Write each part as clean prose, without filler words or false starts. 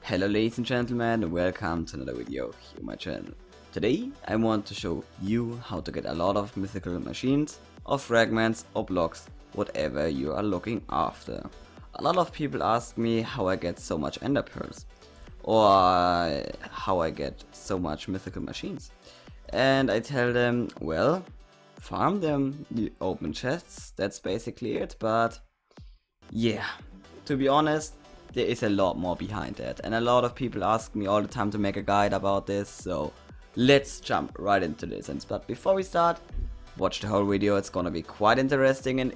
Hello ladies and gentlemen, and welcome to another video here on my channel. Today I want to show you how to get a lot of mythical machines, or fragments, or blocks, whatever you are looking after. A lot of people ask me how I get so much enderpearls, or how I get so much mythical machines. And I tell them, well, farm them, you open chests, that's basically it, but yeah, to be honest, there is a lot more behind that, and a lot of people ask me all the time to make a guide about this, so let's jump right into this. But before we start, watch the whole video, it's gonna be quite interesting, and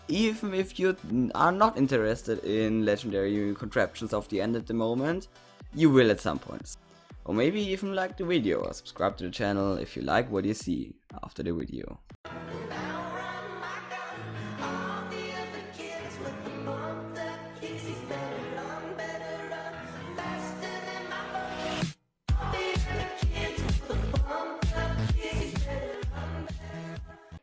even if you are not interested in legendary contraptions of the end at the moment, you will at some point. Or maybe even like the video, or subscribe to the channel if you like what you see after the video.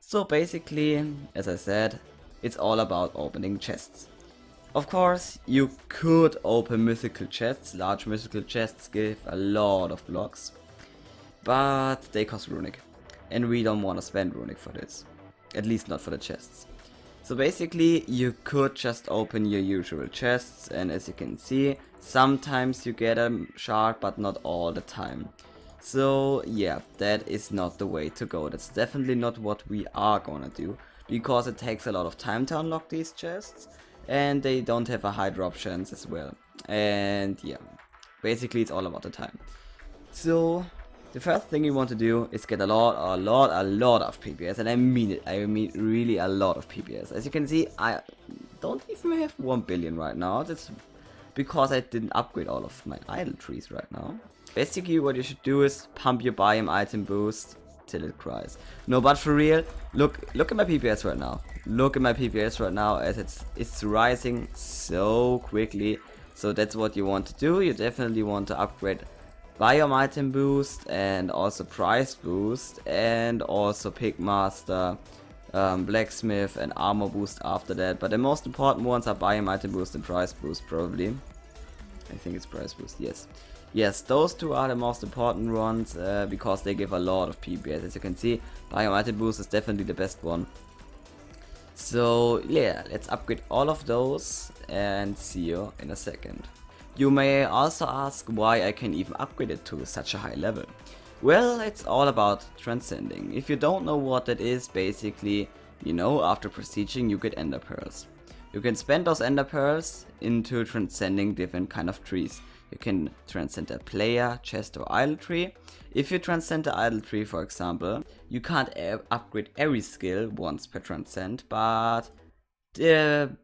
So basically, as I said, it's all about opening chests. Of course, you could open mythical chests. Large mythical chests give a lot of blocks, but they cost runic, and we don't want to spend runic for this, at least not for the chests. So basically, you could just open your usual chests, and as you can see, sometimes you get a shard, but not all the time. So yeah, that is not the way to go. That's definitely not what we are gonna do, because it takes a lot of time to unlock these chests, and they don't have a high drop chance as well. And yeah, basically it's all about the time. So the first thing you want to do is get a lot of PPS, and I mean it. I mean really a lot of PPS. As you can see, I don't even have 1 billion right now. That's because I didn't upgrade all of my idle trees right now. Basically what you should do is pump your biome item boost till it cries. No, but for real, look at my PPS right now. Look at my PPS right now, as it's rising so quickly. So that's what you want to do. You definitely want to upgrade biome item boost, and also price boost, and also Pickmaster, blacksmith, and armor boost after that. But the most important ones are biome item boost and price boost, probably. I think it's price boost, yes. Yes, those two are the most important ones, because they give a lot of PPS. As you can see, biome item boost is definitely the best one. So yeah, let's upgrade all of those and see you in a second. You may also ask why I can even upgrade it to such a high level. Well, it's all about Transcending. If you don't know what that is, basically, you know, after prestiging you get enderpearls. You can spend those enderpearls into transcending different kind of trees. You can transcend a player, chest, or idle tree. If you transcend the idle tree, for example, you can't upgrade every skill once per transcend, but the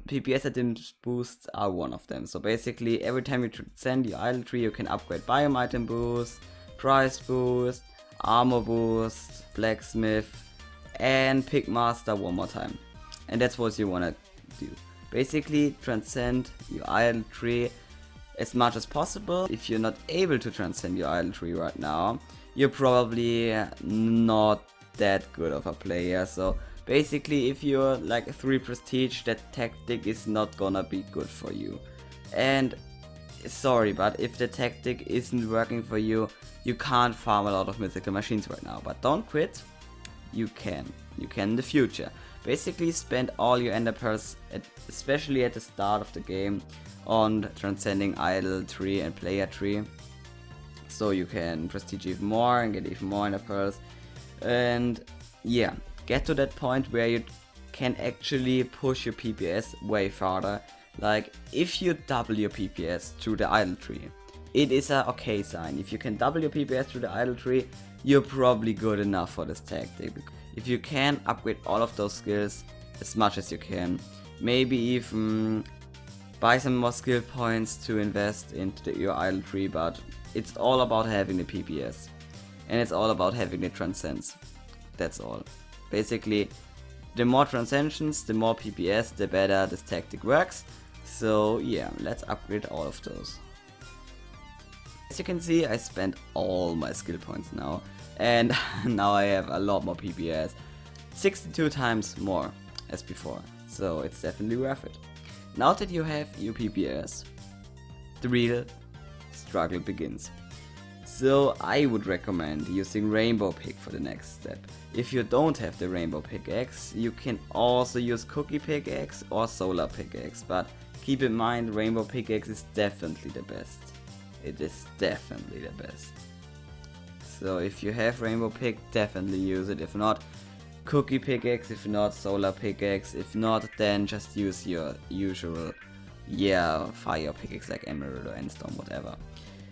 PPS item boosts are one of them. So basically, every time you transcend your idle tree, you can upgrade biome item boost, price boost, armor boost, blacksmith, and Pickmaster one more time. And that's what you want to do. Basically, transcend your idle tree as much as possible. If you're not able to transcend your idle tree right now, you're probably not that good of a player. So basically, if you're like 3 prestige, that tactic is not gonna be good for you. And sorry, but if the tactic isn't working for you, you can't farm a lot of mythical machines right now. But don't quit. You can in the future. Basically, spend all your enderpearls, especially at the start of the game, on transcending idle tree and player tree, so you can prestige even more and get even more enderpearls. And yeah, get to that point where you can actually push your PPS way farther. Like if you double your PPS through the idle tree, it is a okay sign. If you can double your PPS through the idle tree, you're probably good enough for this tactic. If you can upgrade all of those skills as much as you can, maybe even buy some more skill points to invest into your idle tree, but it's all about having the PPS, and it's all about having the transcends. That's all. Basically, the more transcensions, the more PPS, the better this tactic works. So yeah, let's upgrade all of those. As you can see, I spent all my skill points now, and now I have a lot more PPS, 62 times more as before, so it's definitely worth it. Now that you have your PPS, the real struggle begins. So I would recommend using rainbow pick for the next step. If you don't have the rainbow pickaxe, you can also use cookie pickaxe or solar pickaxe, but keep in mind rainbow pickaxe is definitely the best. It is definitely the best. So if you have rainbow pick, definitely use it. If not, cookie pickaxe. If not, solar pickaxe. If not, then just use your usual fire pickaxe like emerald or endstone, whatever.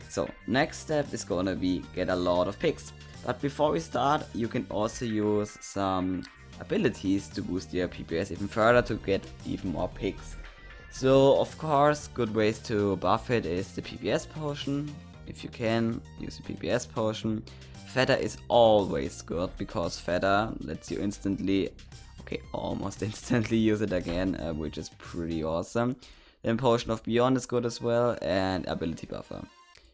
So next step is gonna be get a lot of picks. But before we start, you can also use some abilities to boost your PPS even further to get even more picks. So of course, good ways to buff it is the PPS potion. If you can, use the PPS potion. Feather is always good because feather lets you almost instantly use it again, which is pretty awesome. Then potion of beyond is good as well, and ability buffer.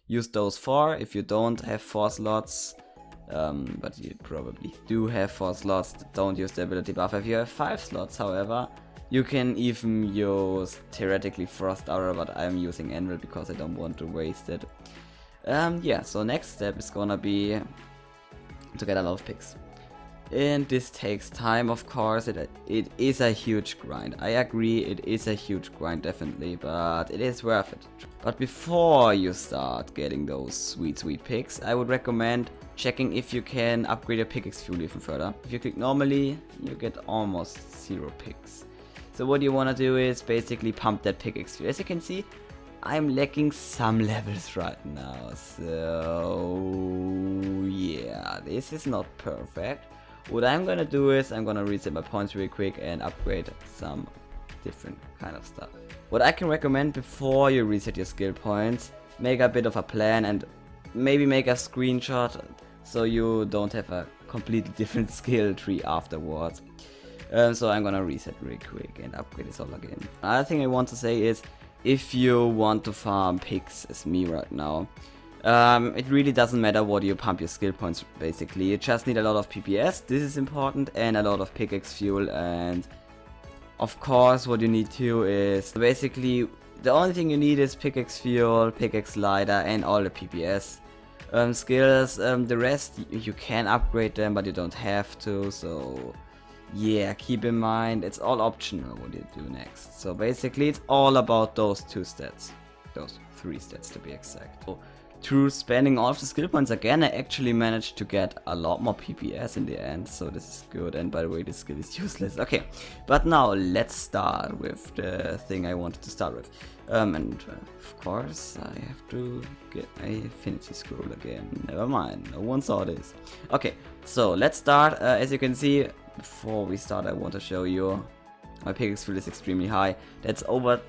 Use those 4 if you don't have 4 slots, but you probably do have 4 slots. Don't use the ability buffer if you have 5 slots, however. You can even use theoretically Frost Aura, but I'm using Anvil because I don't want to waste it. So next step is gonna be to get a lot of picks. And this takes time, of course. It is a huge grind. I agree, it is a huge grind, definitely, but it is worth it. But before you start getting those sweet picks, I would recommend checking if you can upgrade your pickaxe fuel even further. If you click normally, you get almost 0 picks. So what you want to do is basically pump that pickaxe fuel. As you can see, I'm lacking some levels right now, so yeah, this is not perfect. What I'm gonna do is I'm gonna reset my points real quick and upgrade some different kind of stuff. What I can recommend before you reset your skill points, make a bit of a plan and maybe make a screenshot so you don't have a completely different skill tree afterwards. So I'm gonna reset real quick and upgrade this all again. Another thing I want to say is, if you want to farm picks as me right now, it really doesn't matter what you pump your skill points, basically. You just need a lot of PPS, this is important, and a lot of pickaxe fuel. And of course what you need to is basically the only thing you need is pickaxe fuel, pickaxe lighter, and all the PPS skills. The rest you can upgrade them, but you don't have to. So yeah, keep in mind it's all optional what you do next. So basically it's all about those 2 stats, those 3 stats to be exact. So, through spending all of the skill points again, I actually managed to get a lot more PPS in the end, so this is good. And by the way, this skill is useless. Okay, but now let's start with the thing I wanted to start with. Of course I have to get my infinity scroll again. Never mind, no one saw this. Okay, so let's start. As you can see, before we start, I want to show you my pickaxe fuel is extremely high. That's about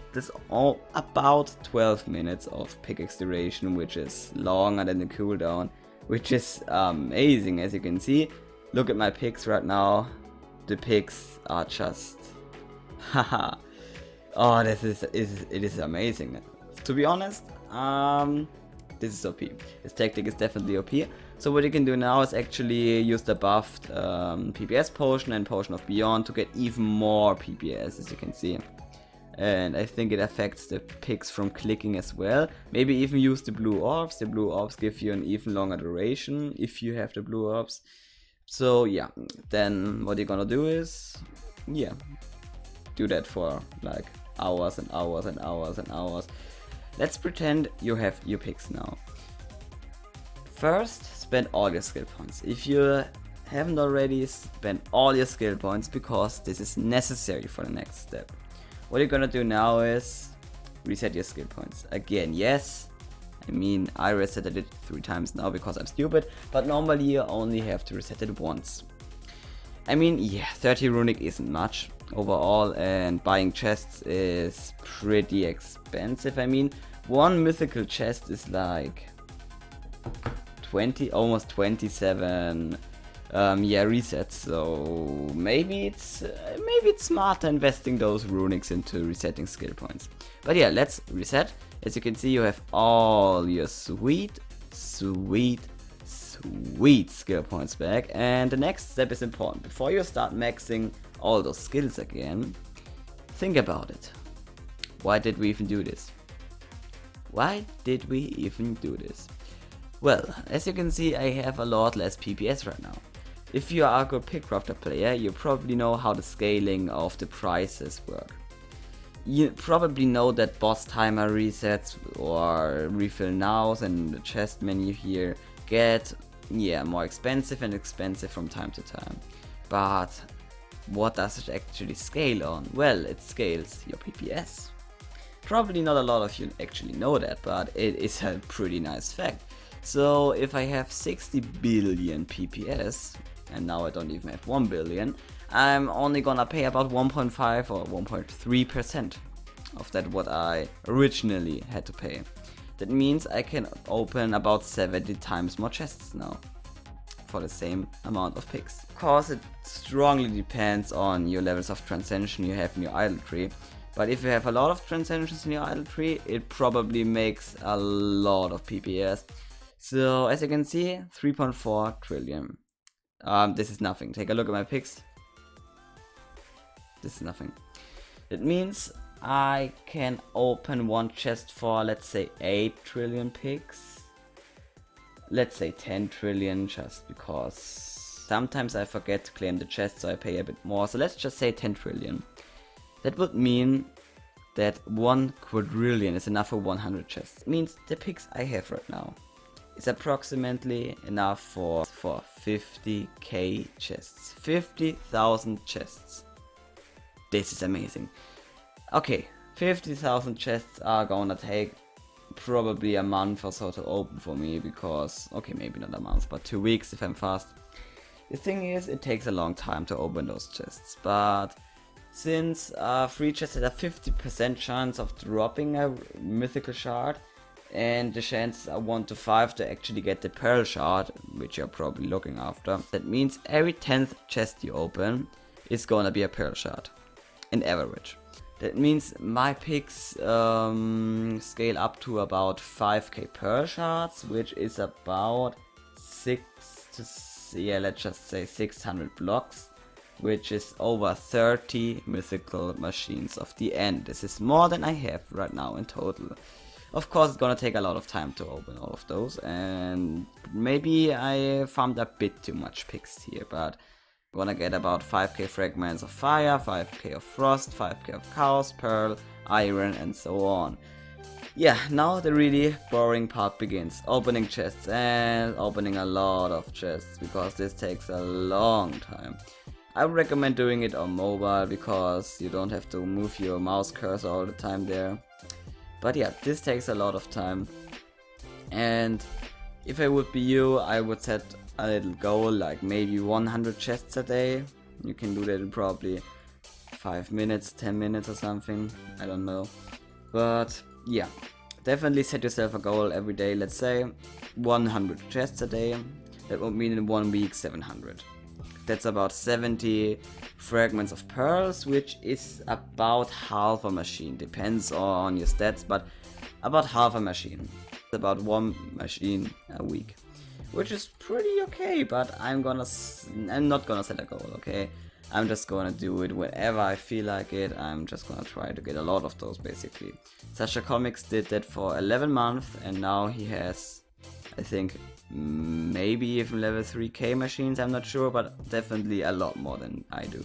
12 minutes of pickaxe duration, which is longer than the cooldown, which is amazing. As you can see, look at my picks right now. The picks are just haha. Oh, it is amazing. To be honest, this is OP. This tactic is definitely OP. So what you can do now is actually use the buffed PPS potion and potion of beyond to get even more PPS, as you can see. And I think it affects the picks from clicking as well. Maybe even use the blue orbs. The blue orbs give you an even longer duration if you have the blue orbs. So yeah, then what you're gonna do is, yeah, do that for like hours and hours and hours and hours. Let's pretend you have your picks now. First, spend all your skill points. If you haven't already, spend all your skill points because this is necessary for the next step. What you're gonna do now is reset your skill points. Again, yes, I mean I resetted it 3 times now because I'm stupid, but normally you only have to reset it once. I mean, yeah, 30 runic isn't much overall, and buying chests is pretty expensive. I mean, one mythical chest is like 20, almost 27 resets, so maybe it's smarter investing those runics into resetting skill points. But yeah, let's reset. As you can see, you have all your sweet skill points back, and the next step is important. Before you start maxing all those skills again, think about it. Why did we even do this? Why did we even do this? Well, as you can see, I have a lot less PPS right now. If you are a good Pickcrafter player, you probably know how the scaling of the prices work. You probably know that boss timer resets or refill nows and the chest menu here get more expensive and expensive from time to time. But what does it actually scale on? Well, it scales your PPS. Probably not a lot of you actually know that, but it is a pretty nice fact. So if I have 60 billion PPS, and now I don't even have 1 billion, I'm only gonna pay about 1.5 or 1.3% of that what I originally had to pay. That means I can open about 70 times more chests now for the same amount of picks. Of course, it strongly depends on your levels of transcension you have in your idle tree. But if you have a lot of transcensions in your idle tree, it probably makes a lot of PPS. So as you can see, 3.4 trillion. This is nothing. Take a look at my picks. This is nothing. It means I can open one chest for, let's say, 8 trillion picks. Let's say 10 trillion, just because sometimes I forget to claim the chest, so I pay a bit more. So let's just say 10 trillion. That would mean that 1 quadrillion is enough for 100 chests. It means the picks I have right now is approximately enough for 50k chests. 50,000 chests. This is amazing. Okay, 50,000 chests are gonna take probably a month or so to open for me, because, okay, maybe not a month, but 2 weeks if I'm fast. The thing is, it takes a long time to open those chests, but since free chests had a 50% chance of dropping a mythical shard, and the chances are 1 to 5 to actually get the pearl shard, which you're probably looking after. That means every 10th chest you open is gonna be a pearl shard, in average. That means my picks scale up to about 5k pearl shards, which is about 600 blocks, which is over 30 mythical machines of the end. This is more than I have right now in total. Of course, it's gonna take a lot of time to open all of those, and maybe I farmed a bit too much picks here, but I'm gonna get about 5k fragments of fire, 5k of frost, 5k of chaos, pearl, iron, and so on. Yeah, now the really boring part begins. Opening chests, and opening a lot of chests, because this takes a long time. I would recommend doing it on mobile, because you don't have to move your mouse cursor all the time there. But yeah, this takes a lot of time, and if I would be you, I would set a little goal, like maybe 100 chests a day. You can do that in probably 5 minutes, 10 minutes or something, I don't know. But yeah, definitely set yourself a goal every day. Let's say 100 chests a day. That would mean in 1 week 700. That's about 70 fragments of pearls, which is about half a machine. Depends on your stats, but about half a machine. About 1 machine a week, which is pretty okay. But I'm not gonna set a goal, okay? I'm just gonna do it whenever I feel like it. I'm just gonna try to get a lot of those, basically. Sasha Comics did that for 11 months, and now he has, I think, maybe even level 3k machines, I'm not sure, but definitely a lot more than I do.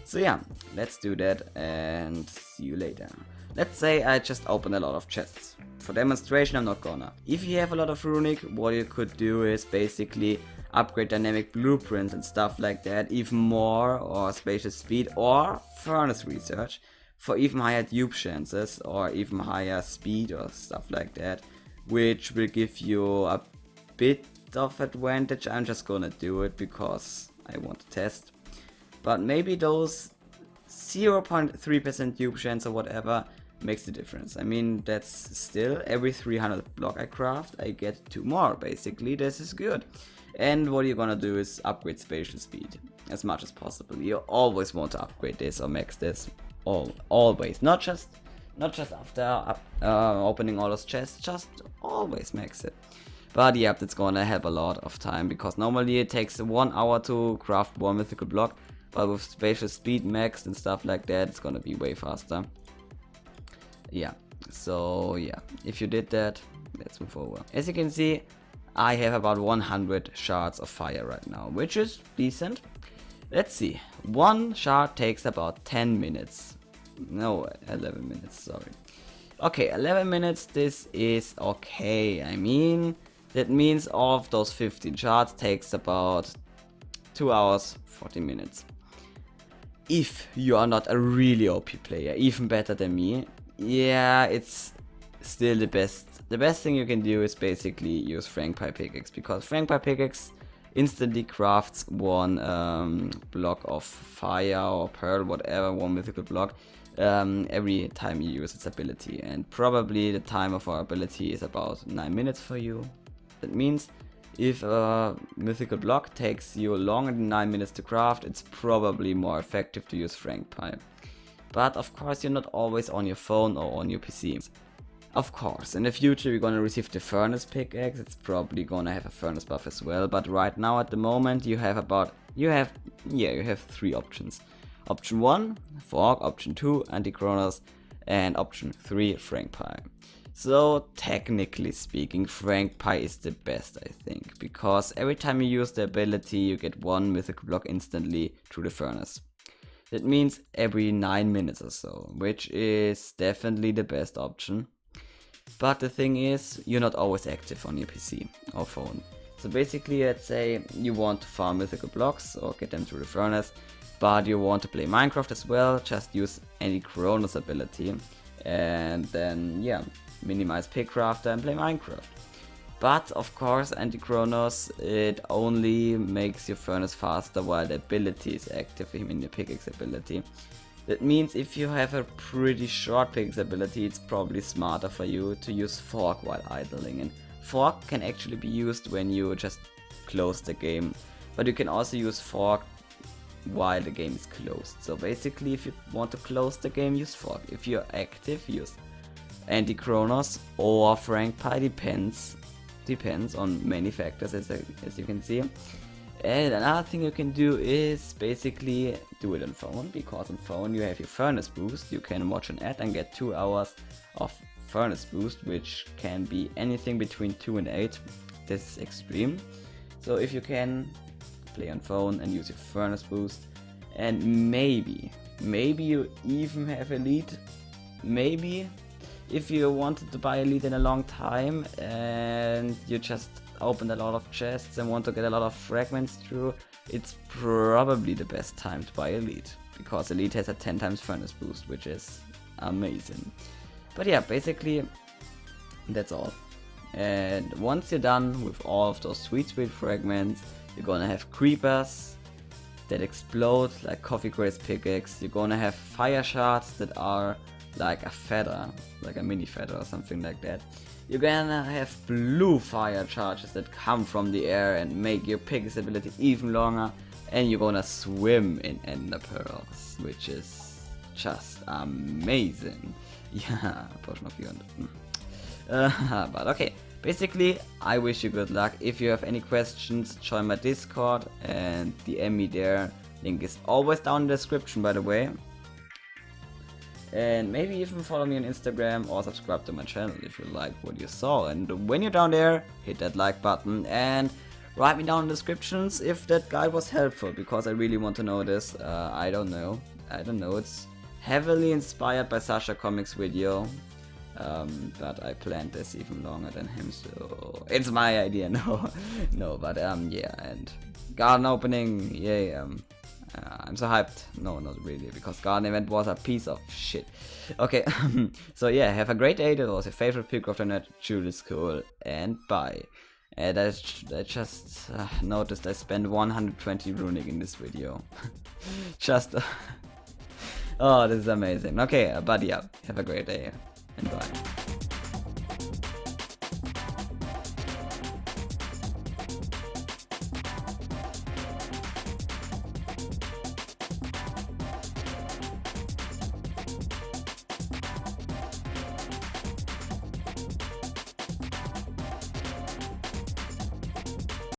So yeah, let's do that and see you later. Let's say I just open a lot of chests. For demonstration, I'm not gonna. If you have a lot of runic, what you could do is basically upgrade dynamic blueprints and stuff like that even more, or spatial speed, or furnace research for even higher dupe chances, or even higher speed or stuff like that, which will give you a bit of advantage. I'm just gonna do it because I want to test. But maybe those 0.3% dupe chance or whatever makes the difference. I mean, that's still every 300 block I craft, I get 2 more. Basically, this is good. And what you're gonna do is upgrade spatial speed as much as possible. You always want to upgrade this or max this. Always. Not just after opening all those chests, just always max it. But yeah, that's gonna help a lot of time, because normally it takes 1 hour to craft 1 mythical block, but with spatial speed maxed and stuff like that, it's gonna be way faster. Yeah, So yeah, if you did that, let's move over. As you can see, I have about 100 shards of fire right now, which is decent. Let's see, one shard takes about 10 minutes. No, 11 minutes, sorry. Okay, 11 minutes, this is okay. I mean, that means all of those 15 shards takes about 2 hours, 40 minutes. If you are not a really OP player, even better than me, yeah, it's still the best. The best thing you can do is basically use Frank Pie Pickaxe, because Frank Pie Pickaxe instantly crafts one block of fire or pearl, whatever, one mythical block, every time you use its ability. And probably the time of our ability is about 9 minutes for you. That means if a mythical block takes you longer than 9 minutes to craft, it's probably more effective to use Frank Pie. But of course you're not always on your phone or on your PC. Of course, in the future you're gonna receive the furnace pickaxe, it's probably gonna have a furnace buff as well, but right now at the moment you have 3 options. Option 1, Fork, option 2, Anti-Chronos, and option 3, Frank Pie. So technically speaking, Frank Pie is the best, I think, because every time you use the ability you get one mythical block instantly through the furnace. That means every 9 minutes or so, which is definitely the best option. But the thing is, you're not always active on your PC or phone. So basically, let's say you want to farm mythical blocks or get them through the furnace, but you want to play Minecraft as well, just use any Chronos ability and then, yeah, minimize Pickcrafter and play Minecraft. But of course, anti-Chronos, it only makes your furnace faster while the ability is active, I mean the pickaxe ability. That means if you have a pretty short pickaxe ability, it's probably smarter for you to use Fork while idling. And Fork can actually be used when you just close the game, but you can also use Fork while the game is closed. So basically, if you want to close the game, use Fork. If you're active, use Anti-Chronos or Frank Pie, depends on many factors, as you can see. And another thing you can do is basically do it on phone, because on phone you have your furnace boost. You can watch an ad and get 2 hours of furnace boost, which can be anything between 2 and 8. This is extreme. So if you can play on phone and use your furnace boost, and maybe you even have elite, maybe if you wanted to buy elite in a long time and you just opened a lot of chests and want to get a lot of fragments through, it's probably the best time to buy elite, because elite has a 10 times furnace boost, which is amazing. But yeah, basically that's all. And once you're done with all of those sweet fragments, you're gonna have creepers that explode like Coffee Grace Pickaxe. You're gonna have fire shards that are like a feather, like a mini feather or something like that. You're gonna have blue fire charges that come from the air and make your pickaxe ability even longer, and you're gonna swim in enderpearls, which is just amazing. Yeah, potion of beyond. But okay, basically I wish you good luck. If you have any questions, join my Discord and DM me there. Link is always down in the description, by the way. And maybe even follow me on Instagram or subscribe to my channel if you like what you saw. And when you're down there, hit that like button and write me down in the descriptions if that guide was helpful, because I really want to know this. I don't know, it's heavily inspired by Sasha Comics video, but I planned this even longer than him, so it's my idea. No, but yeah, and garden opening, yay. I'm so hyped. No, not really, because garden event was a piece of shit. Okay, so yeah, have a great day. That was your favorite Pickcrafter nerd, Julius Cool, and bye. And I just noticed I spent 120 runic in this video. Just oh, this is amazing. Okay, but yeah, have a great day and bye.